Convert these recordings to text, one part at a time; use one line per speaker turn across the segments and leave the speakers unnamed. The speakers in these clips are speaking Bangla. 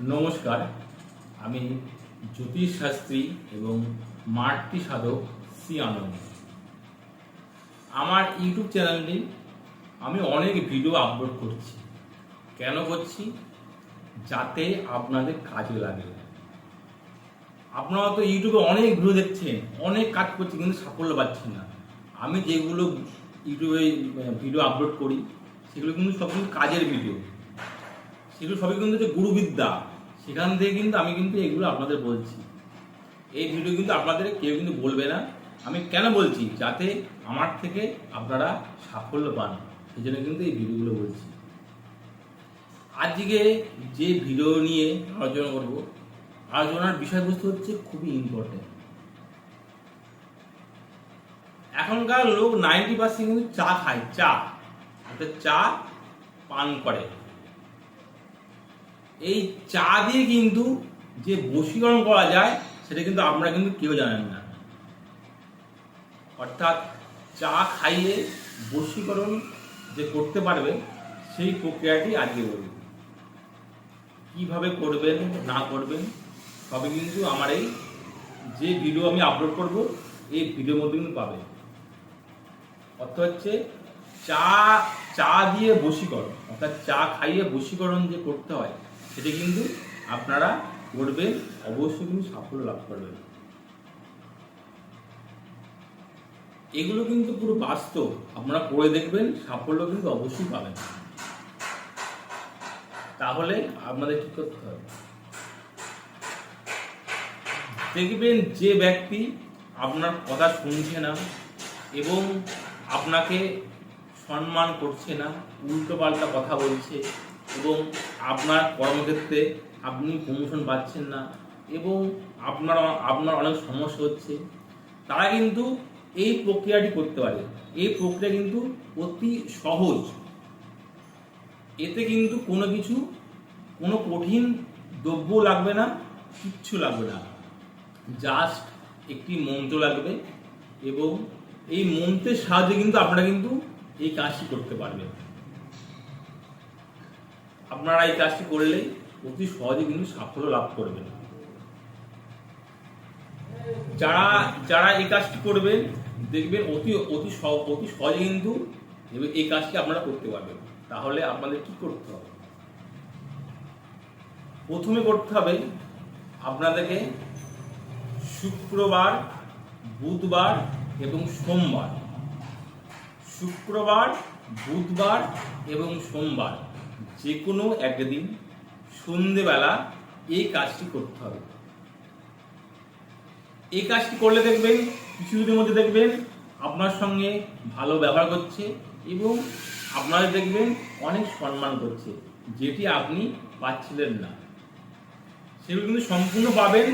নমস্কার, আমি জ্যোতিষ শাস্ত্রী এবং মাতৃ সাধক শ্রী আনন্দ। আমার ইউটিউব চ্যানেলটি আমি অনেক ভিডিও আপলোড করছি। কেন করছি? যাতে আপনাদের কাজে লাগে। আপনারা তো ইউটিউবে অনেক ভিডিও দেখছেন, অনেক কাজ করছি, কিন্তু সাফল্য পাচ্ছেন না। আমি যেগুলো ইউটিউবে ভিডিও আপলোড করি সেগুলো কিন্তু সব কিন্তু কাজের ভিডিও, সেগুলো সবই কিন্তু হচ্ছে গুরুবিদ্যা। সেখান থেকে কিন্তু আমি কিন্তু এগুলো আপনাদের বলছি। এই ভিডিও কিন্তু আপনাদের কেউ কিন্তু বলবে না। আমি কেন বলছি? যাতে আমার থেকে আপনারা সাফল্য পান, সেই জন্য কিন্তু এই ভিডিওগুলো বলছি। আজকে যে ভিডিও নিয়ে আলোচনা করব, আলোচনার বিষয়বস্তু হচ্ছে খুবই ইম্পর্টেন্ট। এখনকার লোক 90% কিন্তু চা খায়, অর্থাৎ চা পান করে। এই চা দিয়ে কিন্তু যে বশীকরণ করা যায় সেটা কিন্তু আপনারা কিন্তু কেউ জানেন না। অর্থাৎ চা খাইয়ে বশীকরণ যে করতে পারবে সেই প্রক্রিয়াটি আজকে বলব। কিভাবে করবেন না করবেন সবই কিন্তু আমার এই যে ভিডিও আমি আপলোড করব এই ভিডিওর মধ্যে কিন্তু পাবেন। অর্থ হচ্ছে চা দিয়ে বশীকরণ, অর্থাৎ চা খাইয়ে বশীকরণ যে করতে হয় সেটা কিন্তু আপনারা করবেন, অবশ্যই কিন্তু সাফল্য লাভ করবেন। এগুলো কিন্তু পুরো বাস্তব, আপনারা করে দেখবেন, সাফল্য কিন্তু অবশ্যই পাবেন। তাহলে আপনাদের কি করতে হবে? দেখবেন যে ব্যক্তি আপনার কথা শুনছে না এবং আপনাকে সম্মান করছে না, উল্টো পাল্টা কথা বলছে এবং আপনার কর্মক্ষেত্রে আপনি প্রমোশন পাচ্ছেন না এবং আপনার অনেক সমস্যা হচ্ছে, তারা কিন্তু এই প্রক্রিয়াটি করতে পারে। এই প্রক্রিয়া কিন্তু অতি সহজ। এতে কিন্তু কোনো কঠিন দ্রব্য লাগবে না, কিচ্ছু লাগবে না। জাস্ট একটি মন্ত্র লাগবে এবং এই মন্ত্রের সাহায্যে কিন্তু আপনারা কিন্তু এই কাজটি করতে পারবেন। আপনারা এই কাজটি করলেই অতি সহজে কিন্তু সাফল্য লাভ করবেন। যারা এই কাজটি করবেন দেখবেন অতি সহজে কিন্তু এই কাজটি আপনারা করতে পারবেন। তাহলে আপনাদের কি করতে হবে? প্রথমে করতে হবে আপনাদেরকে শুক্রবার, বুধবার এবং সোমবার, যে কোনো একদিন সন্ধেবেলা এই কাজটি করতে হবে। এই কাজটি করলে দেখবেন কিছুদিনের মধ্যে দেখবেন আপনার সঙ্গে ভালো ব্যবহার করছে এবং আপনারা দেখবেন অনেক সম্মান করছে, যেটি আপনি পাচ্ছিলেন না সেগুলো কিন্তু সম্পূর্ণ পাবেন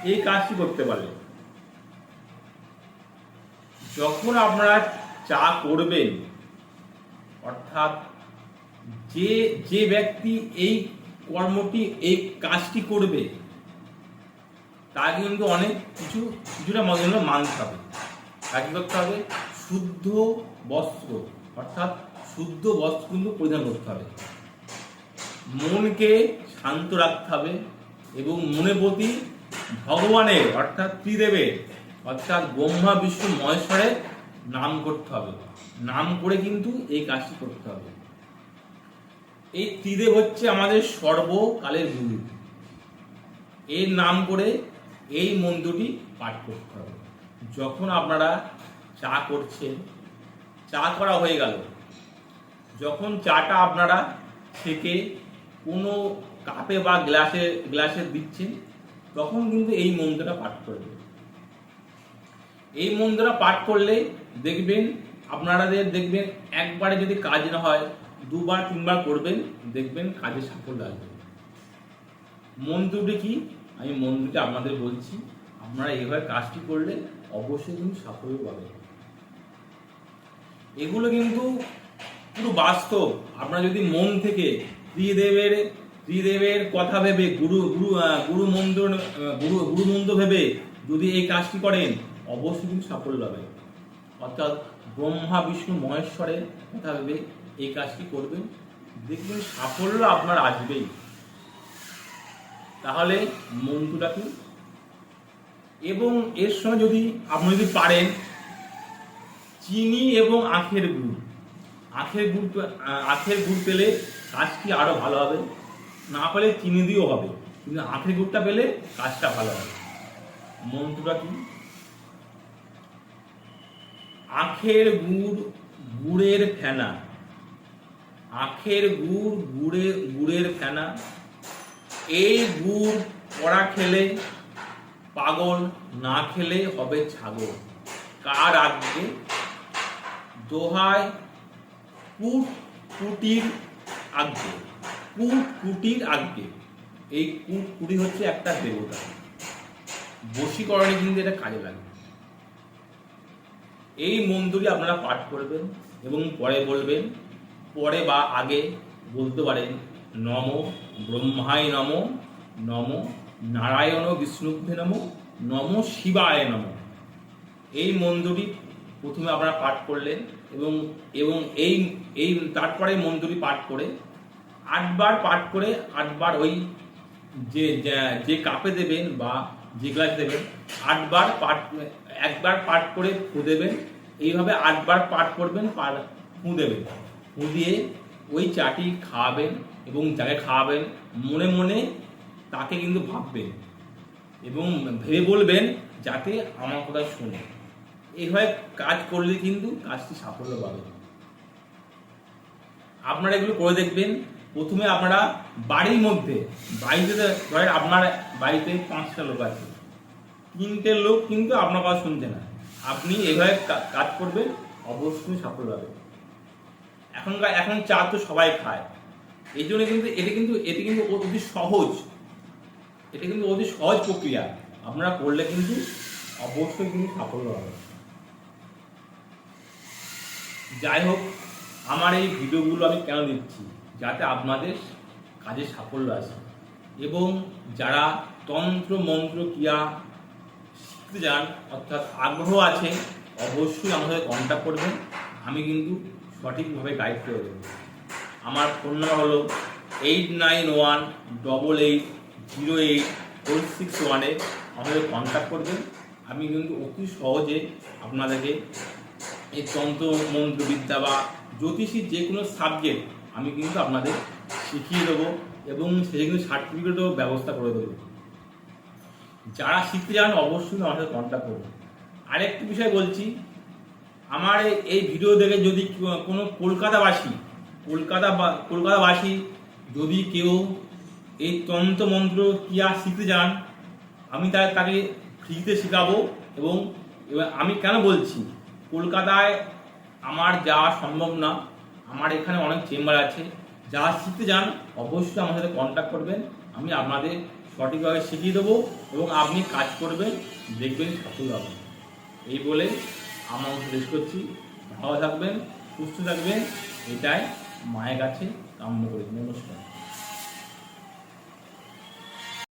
এই কাজটি করতে পারলে। যখন আপনারা চা করবেন, অর্থাৎ যে ব্যক্তি এই এই কাজটি করবে তার কিন্তু অনেক কিছুটা মানতে হবে। তাকে করতে হবে শুদ্ধ বস্ত্র, অর্থাৎ শুদ্ধ বস্ত্র কিন্তু পরিধান করতে হবে। মনকে শান্ত রাখতে হবে এবং মনের প্রতি ভগবানের, অর্থাৎ ত্রিদেবের, অর্থাৎ ব্রহ্মা বিষ্ণু মহেশ্বরের নাম করতে হবে। নাম করে কিন্তু এই কাজটি করতে হবে। এই ত্রিদেব হচ্ছে আমাদের সর্বকালের গুরু। এর নাম করে এই মন্ত্রটি পাঠ করতে হবে। যখন আপনারা চা করছেন, চা করা হয়ে গেল, যখন চাটা আপনারা থেকে কোনো কাপে বা গ্লাসে দিচ্ছেন, তখন কিন্তু এই মন্ত্রটা পাঠ করবে। এই মন্ত্রটা পাঠ করলে দেখবেন দেখবেন একবারে যদি কাজ না হয়, 2-3বার করবেন, দেখবেন কাজে সাফল্য আসবে। মন্ত্রটি কি? আমি মন্ত্রটি আপনাদের বলছি। আপনারা এইভাবে কাজটি করলে অবশ্যই কিন্তু সাফল্য পাবেন। এগুলো কিন্তু পুরো বাস্তব। আপনারা যদি মন থেকে ত্রিদেবের কথা ভেবে গুরু মন্ত্র ভেবে যদি এই কাজটি করেন, অবশ্যই কিন্তু সাফল্য পাবেন। অর্থাৎ ব্রহ্মা বিষ্ণু মহেশ্বরের কথা ভেবে এই কাজটি করবেন, দেখবেন সাফল্য আপনার আসবেই। তাহলে মন্ত্রটা কি, এবং এর সঙ্গে যদি আপনি যদি পারেন চিনি এবং আখের গুড় পেলে কাজটি আরো ভালো হবে, না পেলে চিনি দিয়েও হবে, কিন্তু আখের গুড়টা পেলে কাজটা ভালো হবে। মন্ত্রটা কি, আখের গুড় গুড়ের ফেনা, আখের গুড় গুড়ের ফেনা, এই গুড় কড়া খেলে পাগল, না খেলে হবে ছাগল। কার আগে, দোহায় কুটকুটির আগে, কুটকুটির আগে। এই কুটকুটি হচ্ছে একটা দেবতা, বশীকরণে কিন্তু এটা কাজে লাগে। এই মন্ত্রটি আপনারা পাঠ করবেন এবং পরে বলবেন, পরে বা আগে বলতে পারেন নম ব্রহ্মায় নম, নম নারায়ণ বিষ্ণুভ্যে নম, নম শিবায় নম। এই মন্ত্রটি প্রথমে আপনারা পাঠ করলেন এবং এবং এই এই তারপরে মন্ত্রটি পাঠ করে 8 বার পাঠ করে 8 বার ওই যে যে কাপে দেবেন বা যে গ্লাস দেবেন 8 বার পাঠ, একবার পাঠ করে ফু দেবেন, এইভাবে 8 বার পাঠ করবেন, ফু দেবেন, ফু দিয়ে ওই চাটি খাওয়াবেন এবং যাকে খাওয়াবেন মনে মনে তাকে কিন্তু ভাববেন এবং ভেবে বলবেন যাতে আমার কথা শুনে। এইভাবে কাজ করলে কিন্তু কাজটি সাফল্য পাবে। আপনারা এগুলো করে দেখবেন। প্রথমে আপনারা বাড়ির মধ্যে, বাড়িতে ধরেন আপনার বাড়িতে 5টা লোক আছে, 3টে লোক কিন্তু আপনার কথা শুনছে না, আপনি এভাবে কাজ করবেন, অবশ্যই সাফল্য হবে। এখন চা তো সবাই খায়, এই জন্য কিন্তু এটি কিন্তু অতি সহজ, এটা কিন্তু অতি সহজ প্রক্রিয়া, আপনারা করলে কিন্তু অবশ্যই কিন্তু সাফল্য হবে। যাই হোক, আমার এই ভিডিওগুলো আমি কেন দিচ্ছি, যাতে আপনাদের কাজে সাফল্য আসে এবং যারা তন্ত্র মন্ত্র ক্রিয়া শিখতে চান অর্থাৎ আগ্রহ আছে, অবশ্যই আমার সাথে কন্ট্যাক্ট করবেন, আমি কিন্তু সঠিকভাবে গাইড করে দেবো। আমার ফোন নাম্বার হলো 891888084661-এ আমাদের কন্ট্যাক্ট করবেন। আমি কিন্তু অতি সহজে আপনাদেরকে এই তন্ত্র মন্ত্রবিদ্যা বা জ্যোতিষীর যে কোনো সাবজেক্ট আমি কিন্তু আপনাদের শিখিয়ে দেবো এবং সেই কিন্তু সার্টিফিকেটও ব্যবস্থা করে দেবো। যারা শিখতে চান অবশ্যই আমার সাথে কন্ট্যাক্ট করবেন। আরেকটি বিষয় বলছি, আমার এই ভিডিও দেখে যদি কোনো কলকাতাবাসী যদি কেউ এই তন্ত্র মন্ত্র ক্রিয়া শিখতে চান, আমি তাকে ফ্রিতে শেখাবো। এবং আমি কেন বলছি, কলকাতায় আমার যাওয়া সম্ভব না, আমার এখানে অনেক চেম্বার আছে, যারা শিখতে চান অবশ্যই আমার সাথে কন্ট্যাক্ট করবেন, আমি আপনাদের সঠিকভাবে শিখিয়ে দেবো এবং আপনি কাজ করবেন, দেখবেন সফল হবেন। এই বলে আমার শেষ করছি। ভালো থাকবেন, সুস্থ থাকবেন, এটাই মায়ের কাছে কাম্য করি। নমস্কার।